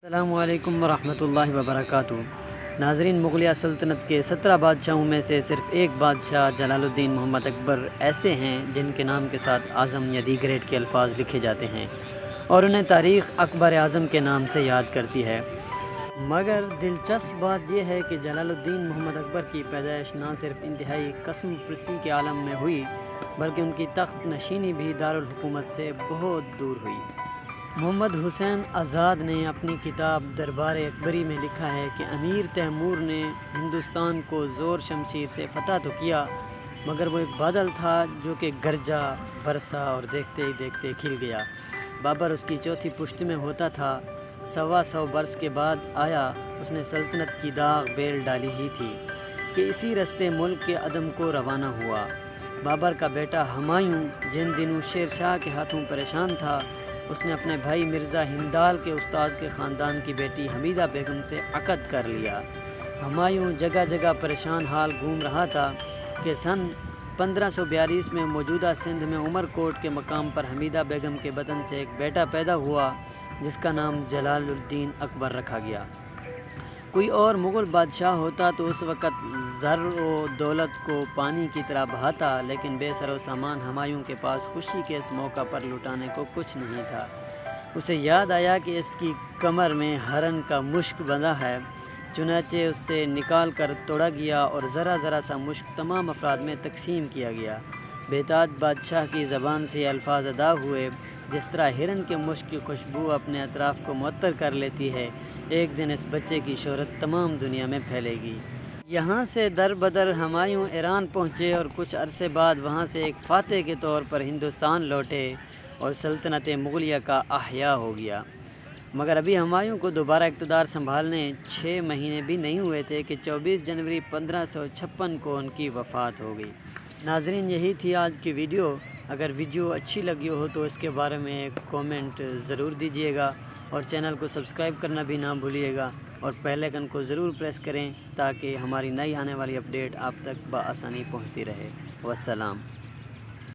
السلام علیکم ورحمۃ اللہ وبرکاتہ۔ ناظرین، مغلیہ سلطنت کے 17 بادشاہوں میں سے صرف ایک بادشاہ جلال الدین محمد اکبر ایسے ہیں جن کے نام کے ساتھ اعظم یا دی گریٹ کے الفاظ لکھے جاتے ہیں اور انہیں تاریخ اکبر اعظم کے نام سے یاد کرتی ہے۔ مگر دلچسپ بات یہ ہے کہ جلال الدین محمد اکبر کی پیدائش نہ صرف انتہائی قسم پرسی کے عالم میں ہوئی بلکہ ان کی تخت نشینی بھی دارالحکومت سے بہت دور ہوئی۔ محمد حسین آزاد نے اپنی کتاب دربار اکبری میں لکھا ہے کہ امیر تیمور نے ہندوستان کو زور شمشیر سے فتح تو کیا، مگر وہ ایک بادل تھا جو کہ گرجا، برسا اور دیکھتے ہی دیکھتے کھل گیا۔ بابر اس کی چوتھی پشت میں ہوتا تھا۔ 125 برس کے بعد آیا۔ اس نے سلطنت کی داغ بیل ڈالی ہی تھی کہ اسی رستے ملک کے عدم کو روانہ ہوا۔ بابر کا بیٹا ہمایوں جن دنوں شیر شاہ کے ہاتھوں پریشان تھا، اس نے اپنے بھائی مرزا ہندال کے استاد کے خاندان کی بیٹی حمیدہ بیگم سے عقد کر لیا۔ ہمایوں جگہ جگہ پریشان حال گھوم رہا تھا کہ سن 1542 میں موجودہ سندھ میں عمر کوٹ کے مقام پر حمیدہ بیگم کے بدن سے ایک بیٹا پیدا ہوا جس کا نام جلال الدین اکبر رکھا گیا۔ کوئی اور مغل بادشاہ ہوتا تو اس وقت زر و دولت کو پانی کی طرح بہاتا، لیکن بے سر و سامان ہمایوں کے پاس خوشی کے اس موقع پر لٹانے کو کچھ نہیں تھا۔ اسے یاد آیا کہ اس کی کمر میں ہرن کا مشک بندھا ہے، چنانچہ اس سے نکال کر توڑا گیا اور ذرا ذرا سا مشک تمام افراد میں تقسیم کیا گیا۔ بیتاد بادشاہ کی زبان سے یہ الفاظ ادا ہوئے: جس طرح ہرن کے مشک کی خوشبو اپنے اطراف کو معطر کر لیتی ہے، ایک دن اس بچے کی شہرت تمام دنیا میں پھیلے گی۔ یہاں سے در بدر ہمایوں ایران پہنچے اور کچھ عرصے بعد وہاں سے ایک فاتح کے طور پر ہندوستان لوٹے اور سلطنت مغلیہ کا احیاء ہو گیا۔ مگر ابھی ہمایوں کو دوبارہ اقتدار سنبھالنے 6 مہینے بھی نہیں ہوئے تھے کہ 24 جنوری 1556 کو ان کی وفات ہو گئی۔ ناظرین، یہی تھی آج کی ویڈیو۔ اگر ویڈیو اچھی لگی ہو تو اس کے بارے میں ایک کومنٹ ضرور دیجیے گا اور چینل کو سبسکرائب کرنا بھی نہ بھولیے گا اور بیل آئکن کو ضرور پریس کریں تاکہ ہماری نئی آنے والی اپڈیٹ آپ تک بآسانی پہنچتی رہے۔ والسلام۔